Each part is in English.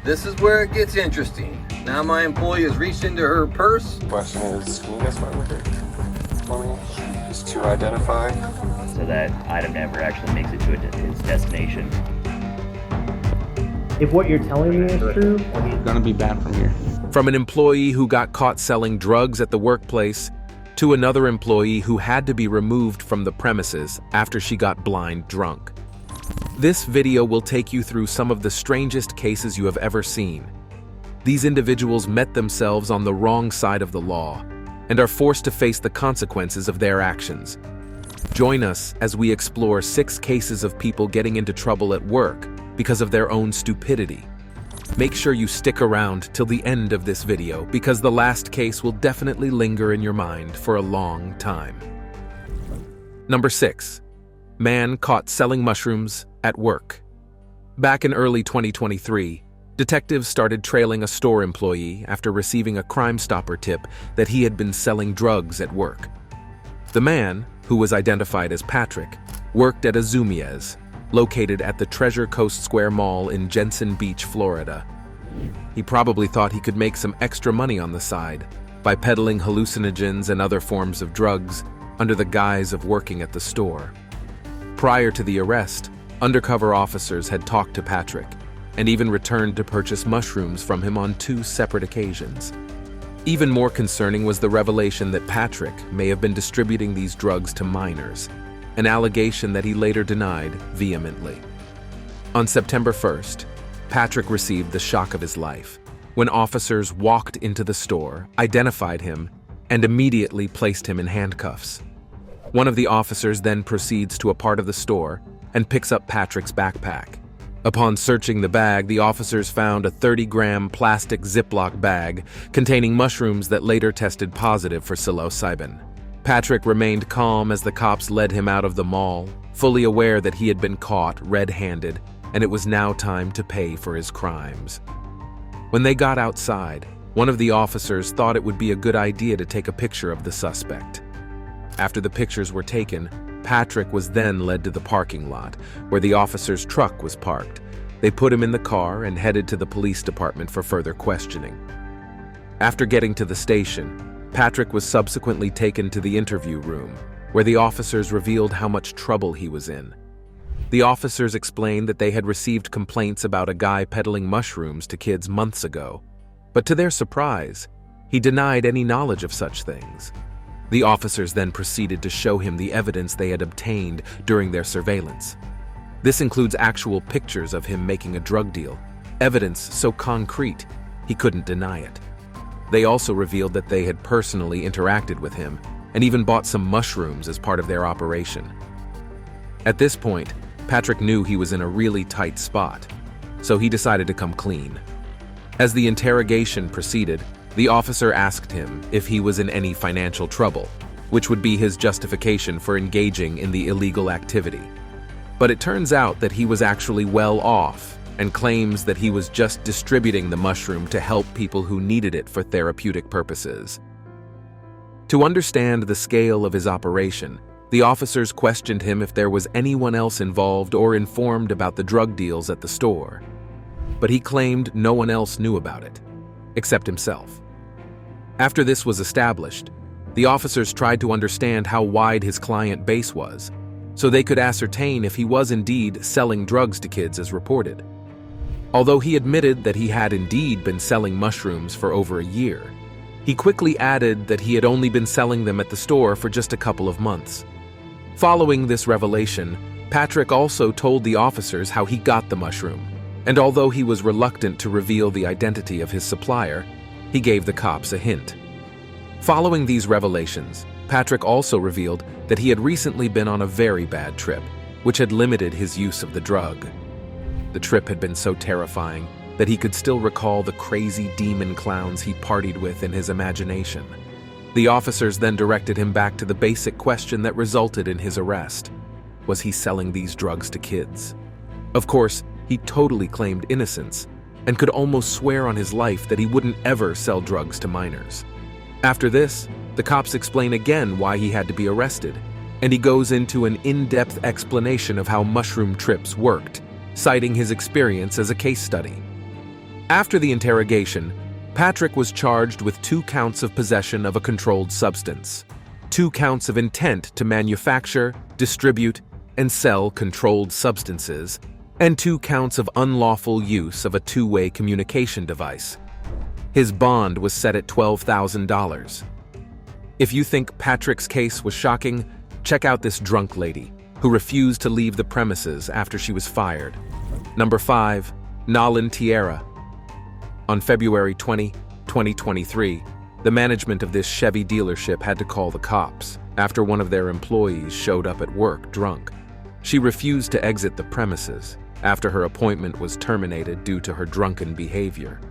This is where it gets interesting. Now my employee has reached into her purse. Question is, can you guess why we're here? For me, just to identify. So that item never actually makes it to its destination. If what you're telling me is true, It's gonna be banned from here. From an employee who got caught selling drugs at the workplace to another employee who had to be removed from the premises after she got blind drunk. This video will take you through some of the strangest cases you have ever seen. These individuals met themselves on the wrong side of the law and are forced to face the consequences of their actions. Join us as we explore 6 cases of people getting into trouble at work because of their own stupidity. Make sure you stick around till the end of this video because the last case will definitely linger in your mind for a long time. Number 6. Man caught selling mushrooms at work. Back in early 2023, detectives started trailing a store employee after receiving a Crime Stopper tip that he had been selling drugs at work. The man, who was identified as Patrick, worked at a Zumiez, located at the Treasure Coast Square Mall in Jensen Beach, Florida. He probably thought he could make some extra money on the side by peddling hallucinogens and other forms of drugs under the guise of working at the store. Prior to the arrest, undercover officers had talked to Patrick and even returned to purchase mushrooms from him on 2 separate occasions. Even more concerning was the revelation that Patrick may have been distributing these drugs to minors, an allegation that he later denied vehemently. On September 1st, Patrick received the shock of his life when officers walked into the store, identified him, and immediately placed him in handcuffs. One of the officers then proceeds to a part of the store and picks up Patrick's backpack. Upon searching the bag, the officers found a 30-gram plastic Ziploc bag containing mushrooms that later tested positive for psilocybin. Patrick remained calm as the cops led him out of the mall, fully aware that he had been caught red-handed and it was now time to pay for his crimes. When they got outside, one of the officers thought it would be a good idea to take a picture of the suspect. After the pictures were taken, Patrick was then led to the parking lot, where the officer's truck was parked. They put him in the car and headed to the police department for further questioning. After getting to the station, Patrick was subsequently taken to the interview room, where the officers revealed how much trouble he was in. The officers explained that they had received complaints about a guy peddling mushrooms to kids months ago, but to their surprise, he denied any knowledge of such things. The officers then proceeded to show him the evidence they had obtained during their surveillance. This includes actual pictures of him making a drug deal, evidence so concrete he couldn't deny it. They also revealed that they had personally interacted with him and even bought some mushrooms as part of their operation. At this point, Patrick knew he was in a really tight spot, so he decided to come clean. As the interrogation proceeded, the officer asked him if he was in any financial trouble, which would be his justification for engaging in the illegal activity. But it turns out that he was actually well off and claims that he was just distributing the mushroom to help people who needed it for therapeutic purposes. To understand the scale of his operation, the officers questioned him if there was anyone else involved or informed about the drug deals at the store. But he claimed no one else knew about it, except himself. After this was established, the officers tried to understand how wide his client base was, so they could ascertain if he was indeed selling drugs to kids as reported. Although he admitted that he had indeed been selling mushrooms for over a year, he quickly added that he had only been selling them at the store for just a couple of months. Following this revelation, Patrick also told the officers how he got the mushroom, and although he was reluctant to reveal the identity of his supplier, he gave the cops a hint. Following these revelations, Patrick also revealed that he had recently been on a very bad trip, which had limited his use of the drug. The trip had been so terrifying that he could still recall the crazy demon clowns he partied with in his imagination. The officers then directed him back to the basic question that resulted in his arrest. Was he selling these drugs to kids? Of course, he totally claimed innocence and could almost swear on his life that he wouldn't ever sell drugs to minors. After this, the cops explain again why he had to be arrested, and he goes into an in-depth explanation of how mushroom trips worked, citing his experience as a case study. After the interrogation, Patrick was charged with 2 counts of possession of a controlled substance, 2 counts of intent to manufacture, distribute, and sell controlled substances, and 2 counts of unlawful use of a two-way communication device. His bond was set at $12,000. If you think Patrick's case was shocking, check out this drunk lady who refused to leave the premises after she was fired. Number 5, Nalin Tierra. On February 20, 2023, the management of this Chevy dealership had to call the cops after one of their employees showed up at work drunk. She refused to exit the premises after her appointment was terminated due to her drunken behavior.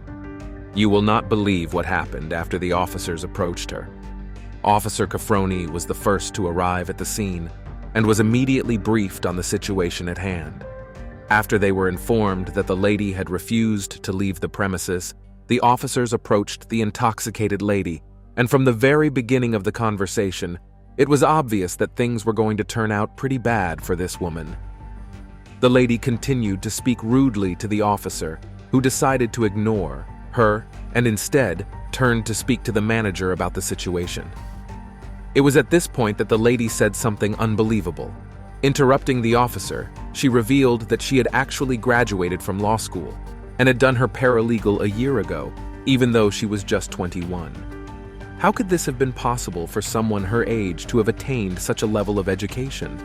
You will not believe what happened after the officers approached her. Officer Cafroni was the first to arrive at the scene and was immediately briefed on the situation at hand. After they were informed that the lady had refused to leave the premises, the officers approached the intoxicated lady, and from the very beginning of the conversation, it was obvious that things were going to turn out pretty bad for this woman. The lady continued to speak rudely to the officer, who decided to ignore her and instead turned to speak to the manager about the situation. It was at this point that the lady said something unbelievable. Interrupting the officer, she revealed that she had actually graduated from law school and had done her paralegal a year ago, even though she was just 21. How could this have been possible for someone her age to have attained such a level of education?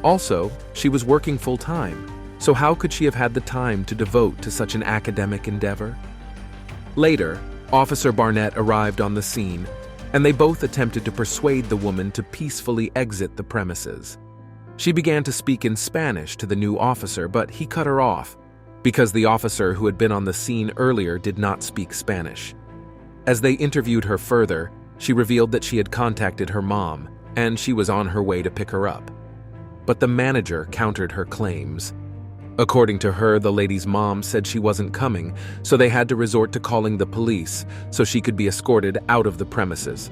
Also, she was working full-time, so how could she have had the time to devote to such an academic endeavor? Later, Officer Barrett arrived on the scene, and they both attempted to persuade the woman to peacefully exit the premises. She began to speak in Spanish to the new officer, but he cut her off because the officer who had been on the scene earlier did not speak Spanish. As they interviewed her further, she revealed that she had contacted her mom and she was on her way to pick her up. But the manager countered her claims. According to her, the lady's mom said she wasn't coming, so they had to resort to calling the police so she could be escorted out of the premises.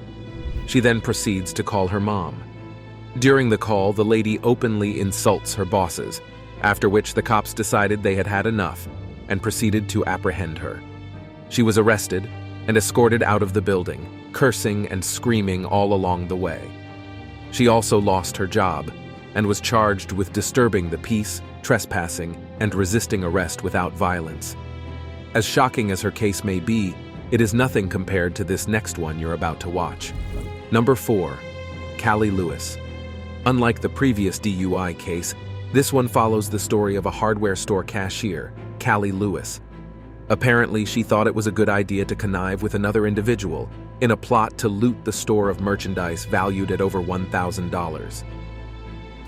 She then proceeds to call her mom. During the call, the lady openly insults her bosses, after which the cops decided they had had enough and proceeded to apprehend her. She was arrested and escorted out of the building, cursing and screaming all along the way. She also lost her job and was charged with disturbing the peace, trespassing, and resisting arrest without violence. As shocking as her case may be, it is nothing compared to this next one you're about to watch. Number 4, Cali Lewis. Unlike the previous DUI case, this one follows the story of a hardware store cashier, Cali Lewis. Apparently, she thought it was a good idea to connive with another individual in a plot to loot the store of merchandise valued at over $1,000.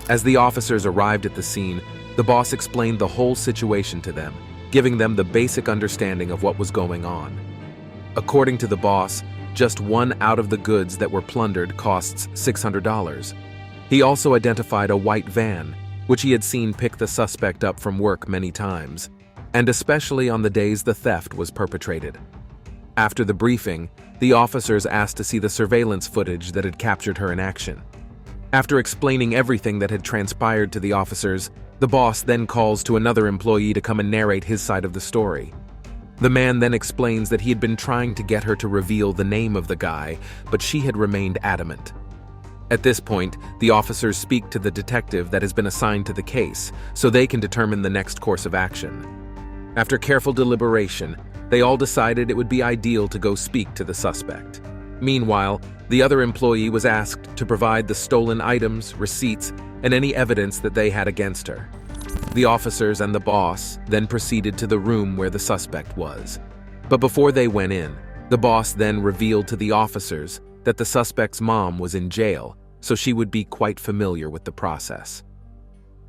As the officers arrived at the scene, the boss explained the whole situation to them, giving them the basic understanding of what was going on. According to the boss, just one out of the goods that were plundered costs $600. He also identified a white van, which he had seen pick the suspect up from work many times, and especially on the days the theft was perpetrated. After the briefing, the officers asked to see the surveillance footage that had captured her in action. After explaining everything that had transpired to the officers, the boss then calls to another employee to come and narrate his side of the story. The man then explains that he had been trying to get her to reveal the name of the guy, but she had remained adamant. At this point, the officers speak to the detective that has been assigned to the case, so they can determine the next course of action. After careful deliberation, they all decided it would be ideal to go speak to the suspect. Meanwhile, the other employee was asked to provide the stolen items, receipts, and any evidence that they had against her. The officers and the boss then proceeded to the room where the suspect was. But before they went in, the boss then revealed to the officers that the suspect's mom was in jail, so she would be quite familiar with the process.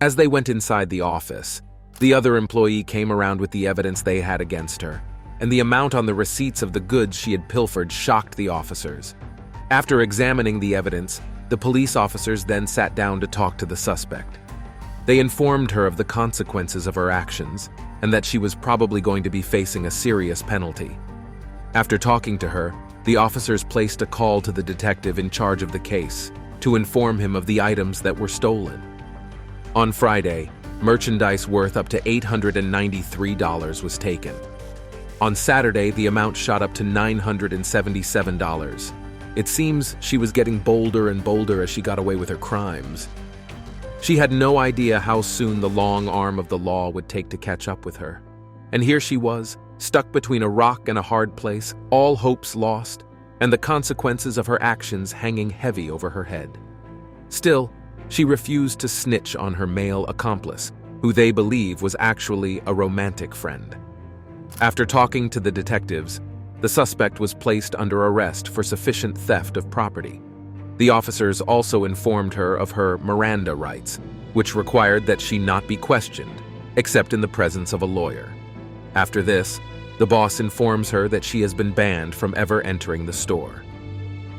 As they went inside the office, the other employee came around with the evidence they had against her, and the amount on the receipts of the goods she had pilfered shocked the officers. After examining the evidence, the police officers then sat down to talk to the suspect. They informed her of the consequences of her actions and that she was probably going to be facing a serious penalty. After talking to her, the officers placed a call to the detective in charge of the case to inform him of the items that were stolen. On Friday, merchandise worth up to $893 was taken. On Saturday, the amount shot up to $977. It seems she was getting bolder and bolder as she got away with her crimes. She had no idea how soon the long arm of the law would take to catch up with her. And here she was, stuck between a rock and a hard place, all hopes lost, and the consequences of her actions hanging heavy over her head. Still, she refused to snitch on her male accomplice, who they believe was actually a romantic friend. After talking to the detectives, the suspect was placed under arrest for sufficient theft of property. The officers also informed her of her Miranda rights, which required that she not be questioned, except in the presence of a lawyer. After this, the boss informs her that she has been banned from ever entering the store.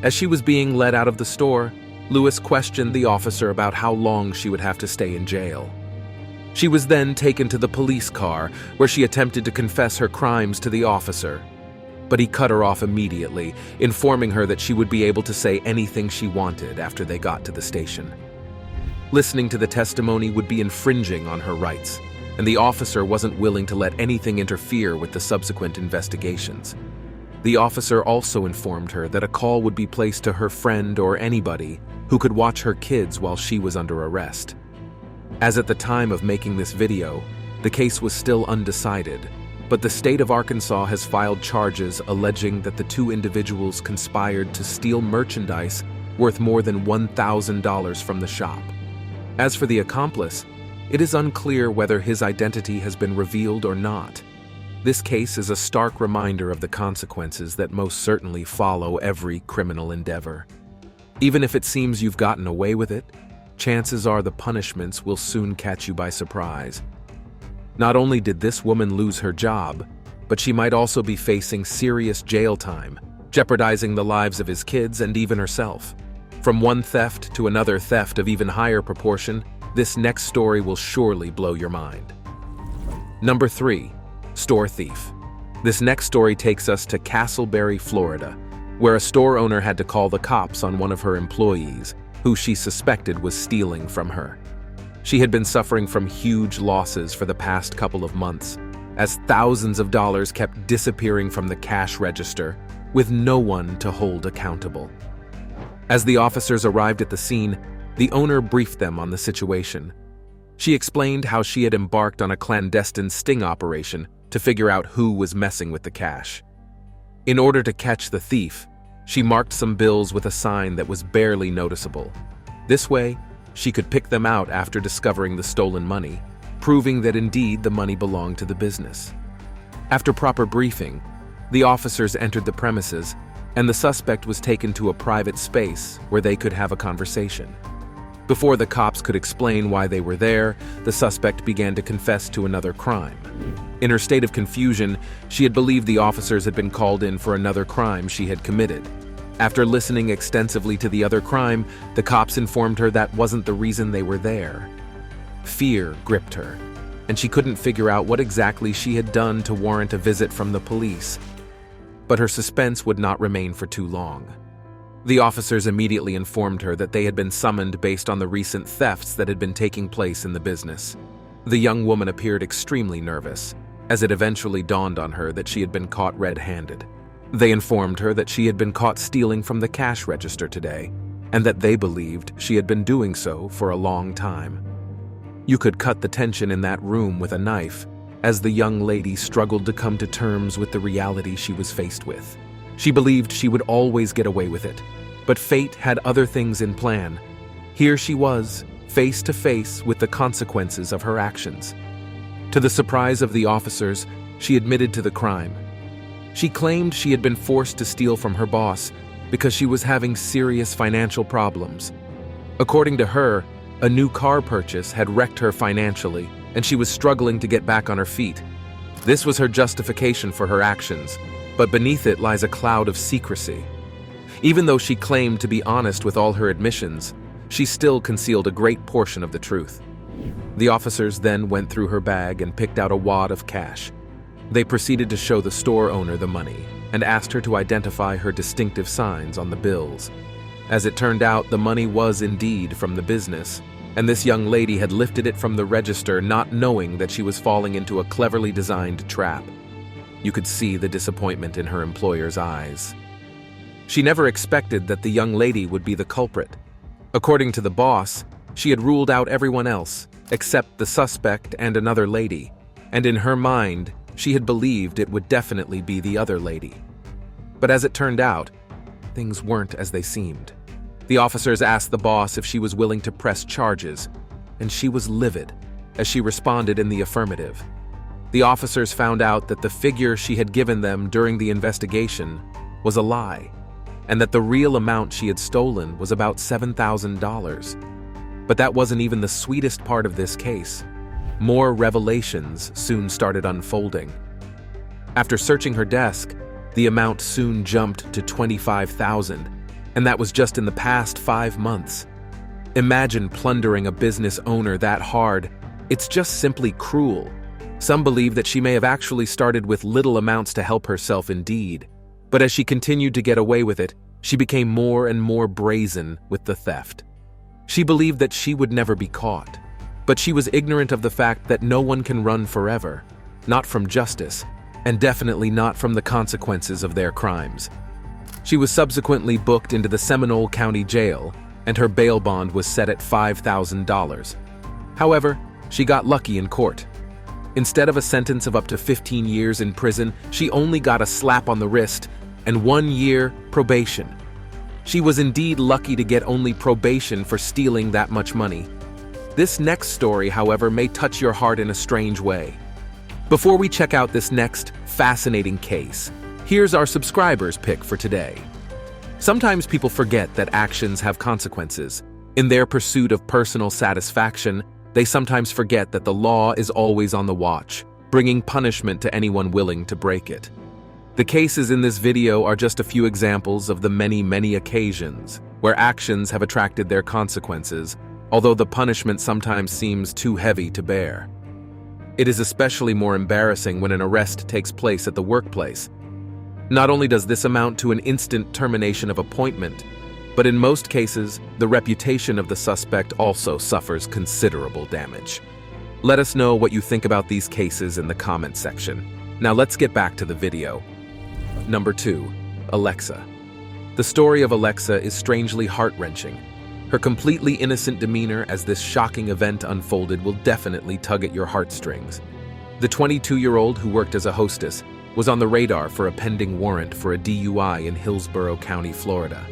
As she was being led out of the store, Lewis questioned the officer about how long she would have to stay in jail. She was then taken to the police car, where she attempted to confess her crimes to the officer. But he cut her off immediately, informing her that she would be able to say anything she wanted after they got to the station. Listening to the testimony would be infringing on her rights, and the officer wasn't willing to let anything interfere with the subsequent investigations. The officer also informed her that a call would be placed to her friend or anybody who could watch her kids while she was under arrest. As at the time of making this video, the case was still undecided, but the state of Arkansas has filed charges alleging that the two individuals conspired to steal merchandise worth more than $1,000 from the shop. As for the accomplice, it is unclear whether his identity has been revealed or not. This case is a stark reminder of the consequences that most certainly follow every criminal endeavor. Even if it seems you've gotten away with it, chances are the punishments will soon catch you by surprise. Not only did this woman lose her job, but she might also be facing serious jail time, jeopardizing the lives of his kids and even herself. From one theft to another theft of even higher proportion, this next story will surely blow your mind. Number 3. Store thief. This next story takes us to Castleberry, Florida, where a store owner had to call the cops on one of her employees, who she suspected was stealing from her. She had been suffering from huge losses for the past couple of months, as thousands of dollars kept disappearing from the cash register, with no one to hold accountable. As the officers arrived at the scene, the owner briefed them on the situation. She explained how she had embarked on a clandestine sting operation to figure out who was messing with the cash. In order to catch the thief, she marked some bills with a sign that was barely noticeable. This way, she could pick them out after discovering the stolen money, proving that indeed the money belonged to the business. After proper briefing, the officers entered the premises, and the suspect was taken to a private space where they could have a conversation. Before the cops could explain why they were there, the suspect began to confess to another crime. In her state of confusion, she had believed the officers had been called in for another crime she had committed. After listening extensively to the other crime, the cops informed her that wasn't the reason they were there. Fear gripped her, and she couldn't figure out what exactly she had done to warrant a visit from the police. But her suspense would not remain for too long. The officers immediately informed her that they had been summoned based on the recent thefts that had been taking place in the business. The young woman appeared extremely nervous, as it eventually dawned on her that she had been caught red-handed. They informed her that she had been caught stealing from the cash register today, and that they believed she had been doing so for a long time. You could cut the tension in that room with a knife, as the young lady struggled to come to terms with the reality she was faced with. She believed she would always get away with it, but fate had other things in plan. Here she was, face to face with the consequences of her actions. To the surprise of the officers, she admitted to the crime. She claimed she had been forced to steal from her boss because she was having serious financial problems. According to her, a new car purchase had wrecked her financially, and she was struggling to get back on her feet. This was her justification for her actions, but beneath it lies a cloud of secrecy. Even though she claimed to be honest with all her admissions, she still concealed a great portion of the truth. The officers then went through her bag and picked out a wad of cash. They proceeded to show the store owner the money and asked her to identify her distinctive signs on the bills. As it turned out, the money was indeed from the business, and this young lady had lifted it from the register not knowing that she was falling into a cleverly designed trap. You could see the disappointment in her employer's eyes. She never expected that the young lady would be the culprit. According to the boss, she had ruled out everyone else, except the suspect and another lady, and in her mind, she had believed it would definitely be the other lady. But as it turned out, things weren't as they seemed. The officers asked the boss if she was willing to press charges, and she was livid as she responded in the affirmative. The officers found out that the figure she had given them during the investigation was a lie, and that the real amount she had stolen was about $7,000. But that wasn't even the sweetest part of this case. More revelations soon started unfolding. After searching her desk, the amount soon jumped to $25,000, and that was just in the past 5 months. Imagine plundering a business owner that hard. It's just simply cruel. Some believe that she may have actually started with little amounts to help herself indeed, but as she continued to get away with it, she became more and more brazen with the theft. She believed that she would never be caught, but she was ignorant of the fact that no one can run forever, not from justice, and definitely not from the consequences of their crimes. She was subsequently booked into the Seminole County Jail, and her bail bond was set at $5,000. However, she got lucky in court. Instead of a sentence of up to 15 years in prison, she only got a slap on the wrist and 1 year probation. She was indeed lucky to get only probation for stealing that much money. This next story, however, may touch your heart in a strange way. Before we check out this next fascinating case, here's our subscribers' pick for today. Sometimes people forget that actions have consequences. In their pursuit of personal satisfaction, they sometimes forget that the law is always on the watch, bringing punishment to anyone willing to break it. The cases in this video are just a few examples of the many occasions where actions have attracted their consequences, although the punishment sometimes seems too heavy to bear. It is especially more embarrassing when an arrest takes place at the workplace. Not only does this amount to an instant termination of appointment, but in most cases, the reputation of the suspect also suffers considerable damage. Let us know what you think about these cases in the comment section. Now let's get back to the video. Number 2. Alexa. The story of Alexa is strangely heart-wrenching. Her completely innocent demeanor as this shocking event unfolded will definitely tug at your heartstrings. The 22-year-old who worked as a hostess was on the radar for a pending warrant for a DUI in Hillsborough County, Florida.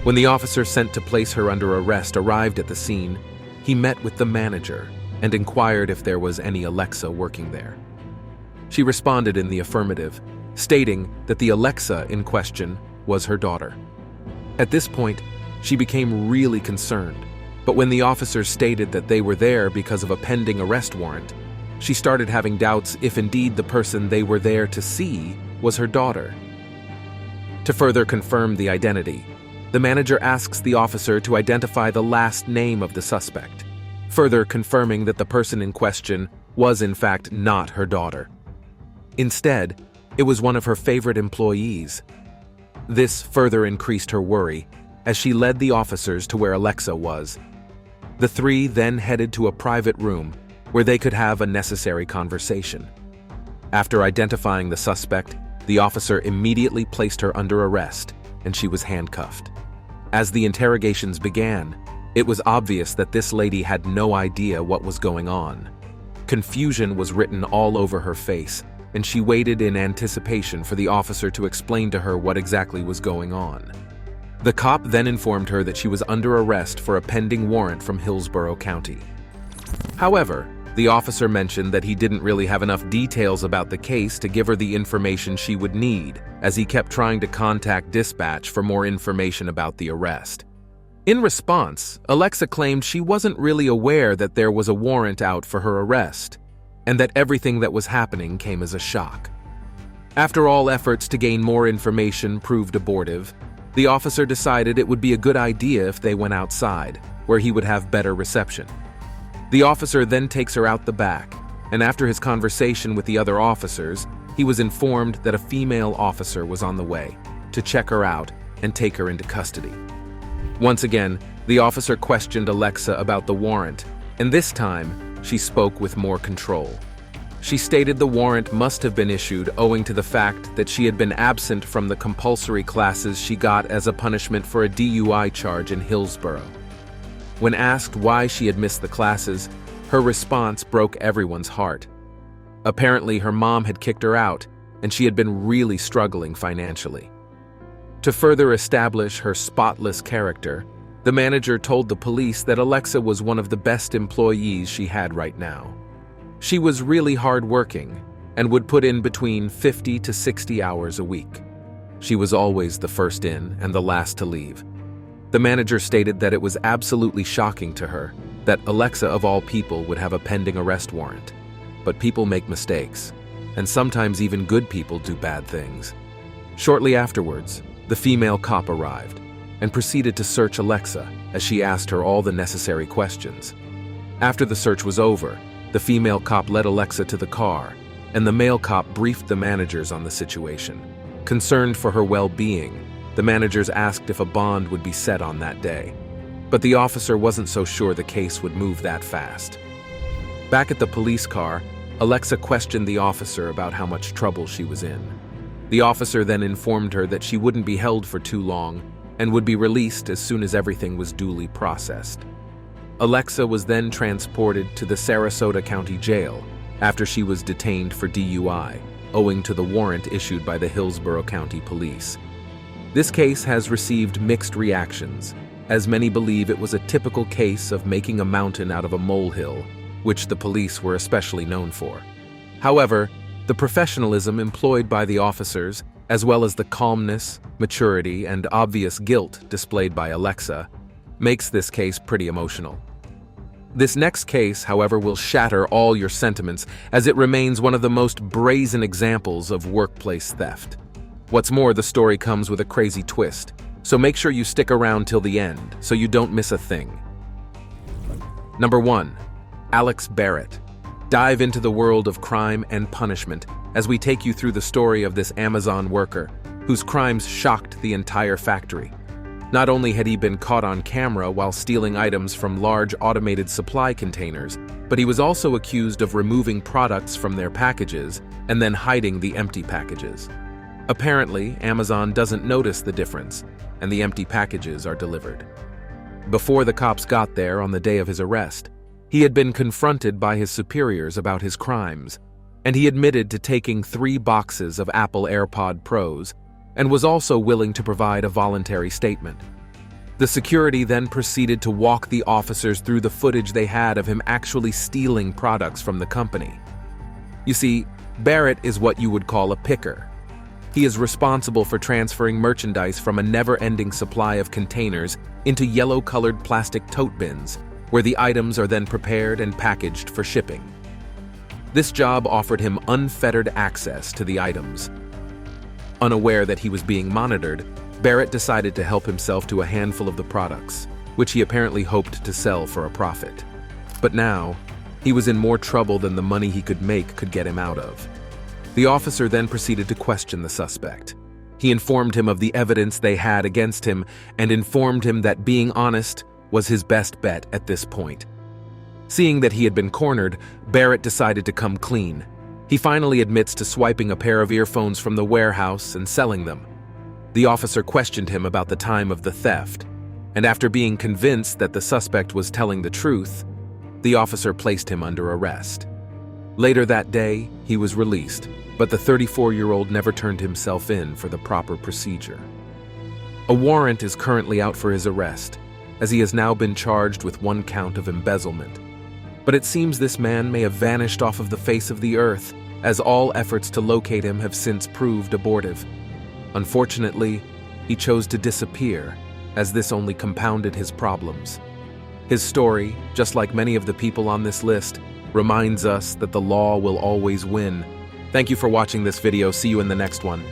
When the officer sent to place her under arrest arrived at the scene, he met with the manager and inquired if there was any Alexa working there. She responded in the affirmative, stating that the Alexa in question was her daughter. At this point, she became really concerned, but when the officers stated that they were there because of a pending arrest warrant, she started having doubts if indeed the person they were there to see was her daughter. To further confirm the identity, the manager asks the officer to identify the last name of the suspect, further confirming that the person in question was in fact not her daughter. Instead, it was one of her favorite employees. This further increased her worry as she led the officers to where Alexa was. The three then headed to a private room where they could have a necessary conversation. After identifying the suspect, the officer immediately placed her under arrest, and she was handcuffed. As the interrogations began, it was obvious that this lady had no idea what was going on. Confusion was written all over her face, and she waited in anticipation for the officer to explain to her what exactly was going on. The cop then informed her that she was under arrest for a pending warrant from Hillsborough County. However, the officer mentioned that he didn't really have enough details about the case to give her the information she would need, as he kept trying to contact dispatch for more information about the arrest. In response, Alexa claimed she wasn't really aware that there was a warrant out for her arrest, and that everything that was happening came as a shock. After all efforts to gain more information proved abortive, the officer decided it would be a good idea if they went outside, where he would have better reception. The officer then takes her out the back, and after his conversation with the other officers, he was informed that a female officer was on the way to check her out and take her into custody. Once again, the officer questioned Alexa about the warrant, and this time, she spoke with more control. She stated the warrant must have been issued owing to the fact that she had been absent from the compulsory classes she got as a punishment for a DUI charge in Hillsborough. When asked why she had missed the classes, her response broke everyone's heart. Apparently, her mom had kicked her out, and she had been really struggling financially. To further establish her spotless character, the manager told the police that Alexa was one of the best employees she had right now. She was really hardworking and would put in between 50 to 60 hours a week. She was always the first in and the last to leave. The manager stated that it was absolutely shocking to her that Alexa, of all people, would have a pending arrest warrant. But people make mistakes, and sometimes even good people do bad things. Shortly afterwards, the female cop arrived and proceeded to search Alexa as she asked her all the necessary questions. After the search was over, the female cop led Alexa to the car, and the male cop briefed the managers on the situation. Concerned for her well-being, the managers asked if a bond would be set on that day. But the officer wasn't so sure the case would move that fast. Back at the police car, Alexa questioned the officer about how much trouble she was in. The officer then informed her that she wouldn't be held for too long and would be released as soon as everything was duly processed. Alexa was then transported to the Sarasota County Jail after she was detained for DUI, owing to the warrant issued by the Hillsborough County Police. This case has received mixed reactions, as many believe it was a typical case of making a mountain out of a molehill, which the police were especially known for. However, the professionalism employed by the officers, as well as the calmness, maturity, and obvious guilt displayed by Alexa, makes this case pretty emotional. This next case, however, will shatter all your sentiments, as it remains one of the most brazen examples of workplace theft. What's more, the story comes with a crazy twist, so make sure you stick around till the end so you don't miss a thing. Number 1. Alex Barrett. Dive into the world of crime and punishment as we take you through the story of this Amazon worker whose crimes shocked the entire factory. Not only had he been caught on camera while stealing items from large automated supply containers, but he was also accused of removing products from their packages and then hiding the empty packages. Apparently, Amazon doesn't notice the difference, and the empty packages are delivered. Before the cops got there on the day of his arrest, he had been confronted by his superiors about his crimes, and he admitted to taking 3 boxes of Apple AirPod Pros and was also willing to provide a voluntary statement. The security then proceeded to walk the officers through the footage they had of him actually stealing products from the company. You see, Barrett is what you would call a picker. He is responsible for transferring merchandise from a never-ending supply of containers into yellow-colored plastic tote bins, where the items are then prepared and packaged for shipping. This job offered him unfettered access to the items. Unaware that he was being monitored, Barrett decided to help himself to a handful of the products, which he apparently hoped to sell for a profit. But now, he was in more trouble than the money he could make could get him out of. The officer then proceeded to question the suspect. He informed him of the evidence they had against him and informed him that being honest was his best bet at this point. Seeing that he had been cornered, Barrett decided to come clean. He finally admits to swiping a pair of earphones from the warehouse and selling them. The officer questioned him about the time of the theft, and after being convinced that the suspect was telling the truth, the officer placed him under arrest. Later that day, he was released, but the 34-year-old never turned himself in for the proper procedure. A warrant is currently out for his arrest, as he has now been charged with 1 count of embezzlement. But it seems this man may have vanished off of the face of the earth, as all efforts to locate him have since proved abortive. Unfortunately, he chose to disappear, as this only compounded his problems. His story, just like many of the people on this list, reminds us that the law will always win. Thank you for watching this video. See you in the next one.